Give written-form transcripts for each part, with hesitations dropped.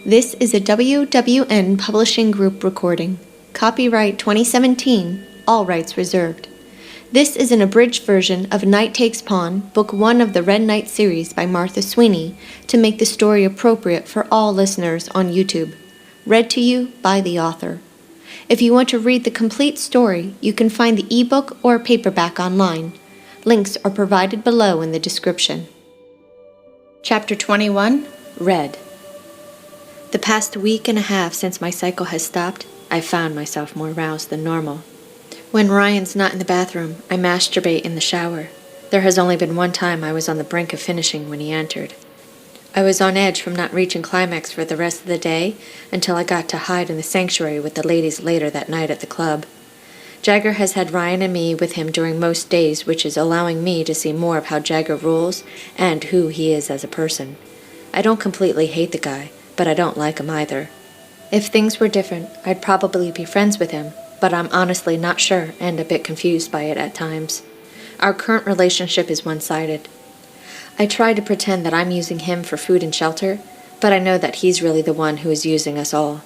This is a WWN Publishing Group recording. Copyright 2017, all rights reserved. This is an abridged version of Night Takes Pawn, Book 1 of the Red Knight series by Martha Sweeney, to make the story appropriate for all listeners on YouTube. Read to you by the author. If you want to read the complete story, you can find the ebook or paperback online. Links are provided below in the description. Chapter 21, Red. The past week and a half since my cycle has stopped, I've found myself more roused than normal. When Ryan's not in the bathroom, I masturbate in the shower. There has only been one time I was on the brink of finishing when he entered. I was on edge from not reaching climax for the rest of the day until I got to hide in the sanctuary with the ladies later that night at the club. Jagger has had Ryan and me with him during most days, which is allowing me to see more of how Jagger rules and who he is as a person. I don't completely hate the guy, but I don't like him either. If things were different, I'd probably be friends with him, but I'm honestly not sure and a bit confused by it at times. Our current relationship is one-sided. I try to pretend that I'm using him for food and shelter, but I know that he's really the one who is using us all.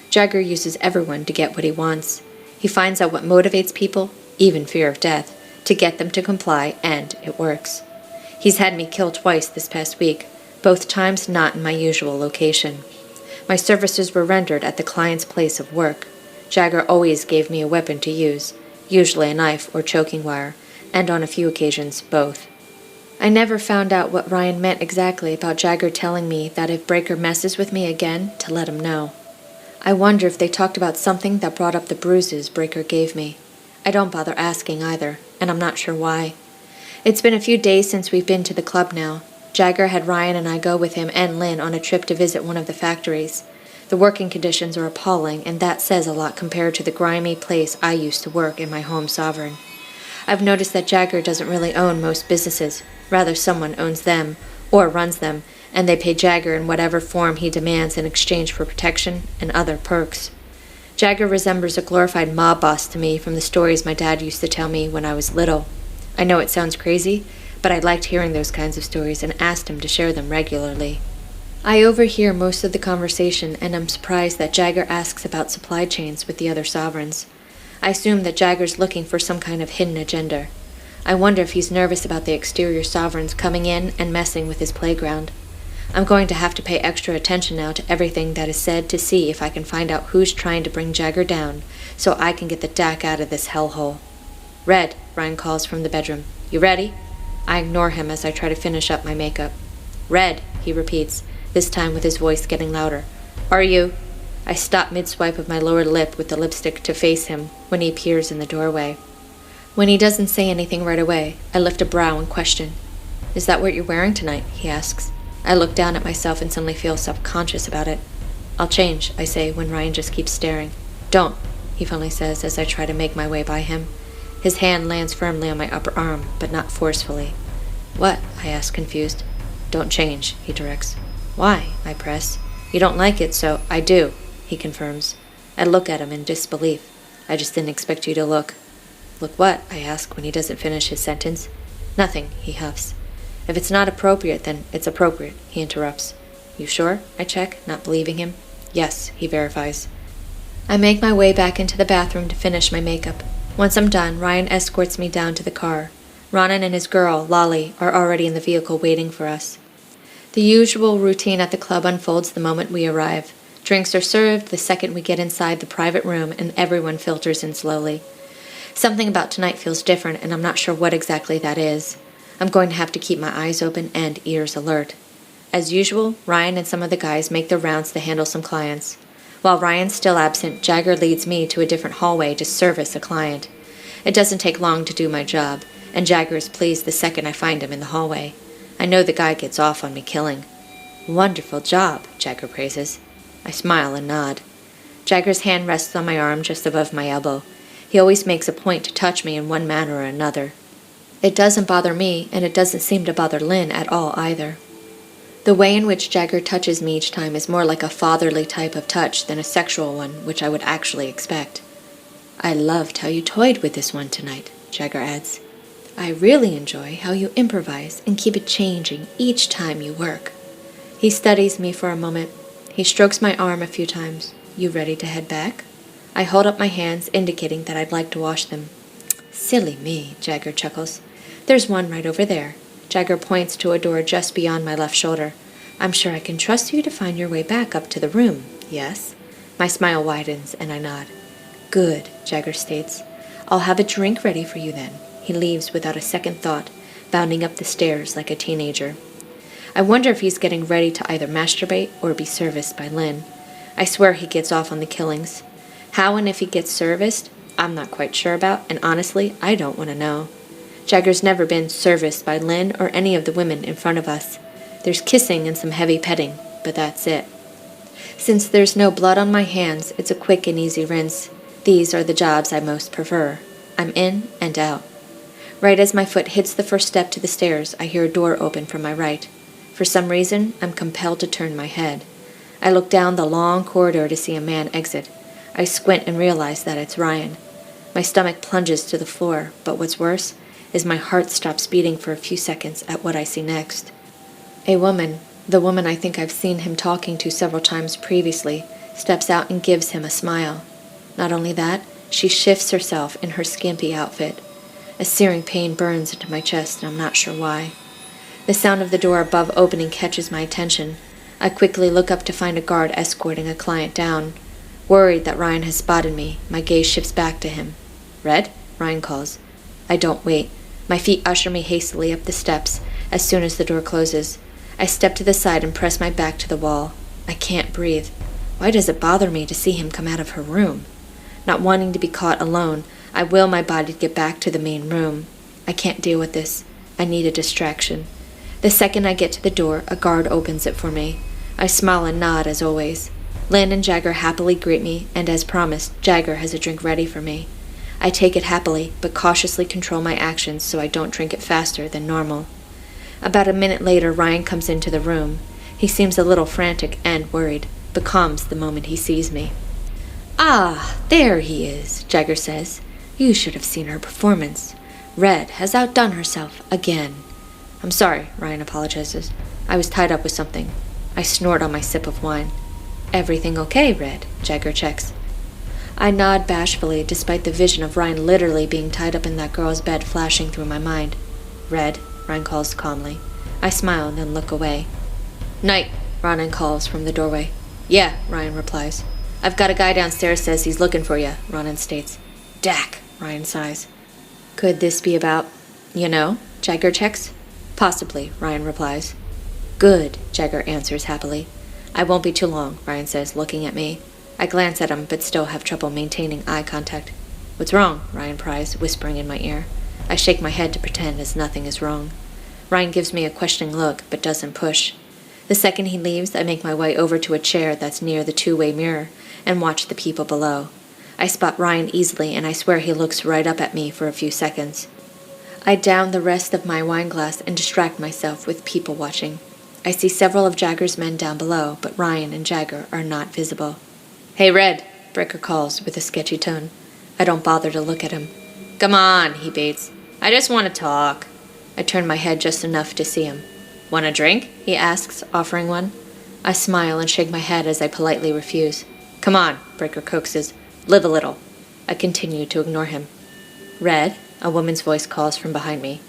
Jagger uses everyone to get what he wants. He finds out what motivates people, even fear of death, to get them to comply, and it works. He's had me kill twice this past week, both times not in my usual location. My services were rendered at the client's place of work. Jagger always gave me a weapon to use, usually a knife or choking wire, and on a few occasions, both. I never found out what Ryan meant exactly about Jagger telling me that if Breaker messes with me again, to let him know. I wonder if they talked about something that brought up the bruises Breaker gave me. I don't bother asking either, and I'm not sure why. It's been a few days since we've been to the club now. Jagger had Ryan and I go with him and Lynn on a trip to visit one of the factories. The working conditions are appalling, and that says a lot compared to the grimy place I used to work in my home sovereign. I've noticed that Jagger doesn't really own most businesses. Rather, someone owns them, or runs them, and they pay Jagger in whatever form he demands in exchange for protection and other perks. Jagger resembles a glorified mob boss to me from the stories my dad used to tell me when I was little. I know it sounds crazy, but I liked hearing those kinds of stories and asked him to share them regularly. I overhear most of the conversation, and I'm surprised that Jagger asks about supply chains with the other sovereigns. I assume that Jagger's looking for some kind of hidden agenda. I wonder if he's nervous about the exterior sovereigns coming in and messing with his playground. I'm going to have to pay extra attention now to everything that is said to see if I can find out who's trying to bring Jagger down, so I can get the DAC out of this hellhole. Red, Ryan calls from the bedroom. You ready? I ignore him as I try to finish up my makeup. Red, he repeats, this time with his voice getting louder. Are you? I stop mid-swipe of my lower lip with the lipstick to face him when he appears in the doorway. When he doesn't say anything right away, I lift a brow and question. Is that what you're wearing tonight? He asks. I look down at myself and suddenly feel self-conscious about it. I'll change, I say when Ryan just keeps staring. Don't, he finally says as I try to make my way by him. His hand lands firmly on my upper arm, but not forcefully. What? I ask, confused. Don't change, he directs. Why? I press. You don't like it, so I do, he confirms. I look at him in disbelief. I just didn't expect you to look. Look what? I ask when he doesn't finish his sentence. Nothing, he huffs. If it's not appropriate, then it's appropriate, he interrupts. You sure? I check, not believing him. Yes, he verifies. I make my way back into the bathroom to finish my makeup. Once I'm done, Ryan escorts me down to the car. Ronan and his girl, Lolly, are already in the vehicle waiting for us. The usual routine at the club unfolds the moment we arrive. Drinks are served the second we get inside the private room, and everyone filters in slowly. Something about tonight feels different, and I'm not sure what exactly that is. I'm going to have to keep my eyes open and ears alert. As usual, Ryan and some of the guys make their rounds to handle some clients. While Ryan's still absent, Jagger leads me to a different hallway to service a client. It doesn't take long to do my job, and Jagger is pleased the second I find him in the hallway. I know the guy gets off on me killing. Wonderful job, Jagger praises. I smile and nod. Jagger's hand rests on my arm just above my elbow. He always makes a point to touch me in one manner or another. It doesn't bother me, and it doesn't seem to bother Lynn at all either. The way in which Jagger touches me each time is more like a fatherly type of touch than a sexual one, which I would actually expect. I loved how you toyed with this one tonight, Jagger adds. I really enjoy how you improvise and keep it changing each time you work. He studies me for a moment. He strokes my arm a few times. You ready to head back? I hold up my hands, indicating that I'd like to wash them. Silly me, Jagger chuckles. There's one right over there. Jagger points to a door just beyond my left shoulder. I'm sure I can trust you to find your way back up to the room, yes? My smile widens, and I nod. Good, Jagger states. I'll have a drink ready for you then. He leaves without a second thought, bounding up the stairs like a teenager. I wonder if he's getting ready to either masturbate or be serviced by Lynn. I swear he gets off on the killings. How and if he gets serviced, I'm not quite sure about, and honestly, I don't want to know. Jagger's never been serviced by Lynn or any of the women in front of us. There's kissing and some heavy petting, but that's it. Since there's no blood on my hands, it's a quick and easy rinse. These are the jobs I most prefer. I'm in and out. Right as my foot hits the first step to the stairs, I hear a door open from my right. For some reason, I'm compelled to turn my head. I look down the long corridor to see a man exit. I squint and realize that it's Ryan. My stomach plunges to the floor, but what's worse is my heart stops beating for a few seconds at what I see next. A woman, the woman I think I've seen him talking to several times previously, steps out and gives him a smile. Not only that, she shifts herself in her skimpy outfit. A searing pain burns into my chest, and I'm not sure why. The sound of the door above opening catches my attention. I quickly look up to find a guard escorting a client down. Worried that Ryan has spotted me, my gaze shifts back to him. Red? Ryan calls. I don't wait. My feet usher me hastily up the steps as soon as the door closes. I step to the side and press my back to the wall. I can't breathe. Why does it bother me to see him come out of her room? Not wanting to be caught alone, I will my body to get back to the main room. I can't deal with this. I need a distraction. The second I get to the door, a guard opens it for me. I smile and nod as always. Lynn and Jagger happily greet me, and as promised, Jagger has a drink ready for me. I take it happily, but cautiously control my actions so I don't drink it faster than normal. About a minute later, Ryan comes into the room. He seems a little frantic and worried, but calms the moment he sees me. Ah, there he is, Jagger says. You should have seen her performance. Red has outdone herself again. I'm sorry, Ryan apologizes. I was tied up with something. I snort on my sip of wine. Everything okay, Red? Jagger checks. I nod bashfully, despite the vision of Ryan literally being tied up in that girl's bed flashing through my mind. Red, Ryan calls calmly. I smile and then look away. Night, Ryan calls from the doorway. Yeah, Ryan replies. I've got a guy downstairs says he's looking for you, Ronan states. Dak, Ryan sighs. Could this be about, Jagger checks? Possibly, Ryan replies. Good, Jagger answers happily. I won't be too long, Ryan says, looking at me. I glance at him, but still have trouble maintaining eye contact. What's wrong? Ryan pries, whispering in my ear. I shake my head to pretend as nothing is wrong. Ryan gives me a questioning look, but doesn't push. The second he leaves, I make my way over to a chair that's near the two-way mirror and watch the people below. I spot Ryan easily, and I swear he looks right up at me for a few seconds. I down the rest of my wine glass and distract myself with people watching. I see several of Jagger's men down below, but Ryan and Jagger are not visible. Hey, Red, Breaker calls with a sketchy tone. I don't bother to look at him. Come on, he baits. I just want to talk. I turn my head just enough to see him. Want a drink? He asks, offering one. I smile and shake my head as I politely refuse. Come on, Breaker coaxes. Live a little. I continue to ignore him. Red, a woman's voice calls from behind me.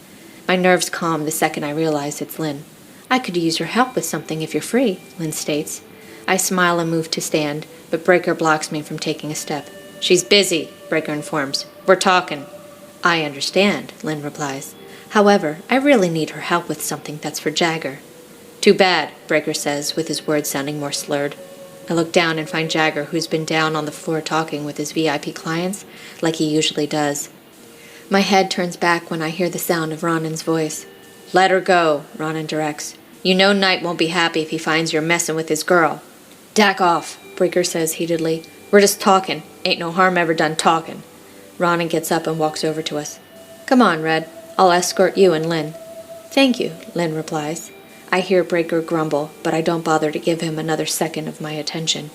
My nerves calm the second I realize it's Lynn. I could use your help with something if you're free, Lynn states. I smile and move to stand, but Breaker blocks me from taking a step. She's busy, Breaker informs. We're talking. I understand, Lynn replies. However, I really need her help with something that's for Jagger. Too bad, Breaker says, with his words sounding more slurred. I look down and find Jagger, who's been down on the floor talking with his VIP clients, like he usually does. My head turns back when I hear the sound of Ronan's voice. Let her go, Ronan directs. You know Knight won't be happy if he finds you're messing with his girl. Dack off, Breaker says heatedly. We're just talking. Ain't no harm ever done talking. Ronan gets up and walks over to us. Come on, Red. I'll escort you and Lynn. Thank you, Lynn replies. I hear Breaker grumble, but I don't bother to give him another second of my attention.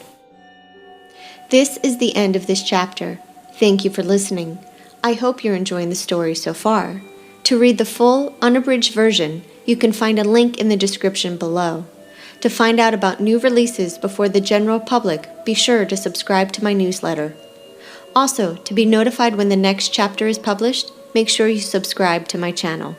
This is the end of this chapter. Thank you for listening. I hope you're enjoying the story so far. To read the full, unabridged version, you can find a link in the description below. To find out about new releases before the general public, be sure to subscribe to my newsletter. Also, to be notified when the next chapter is published, make sure you subscribe to my channel.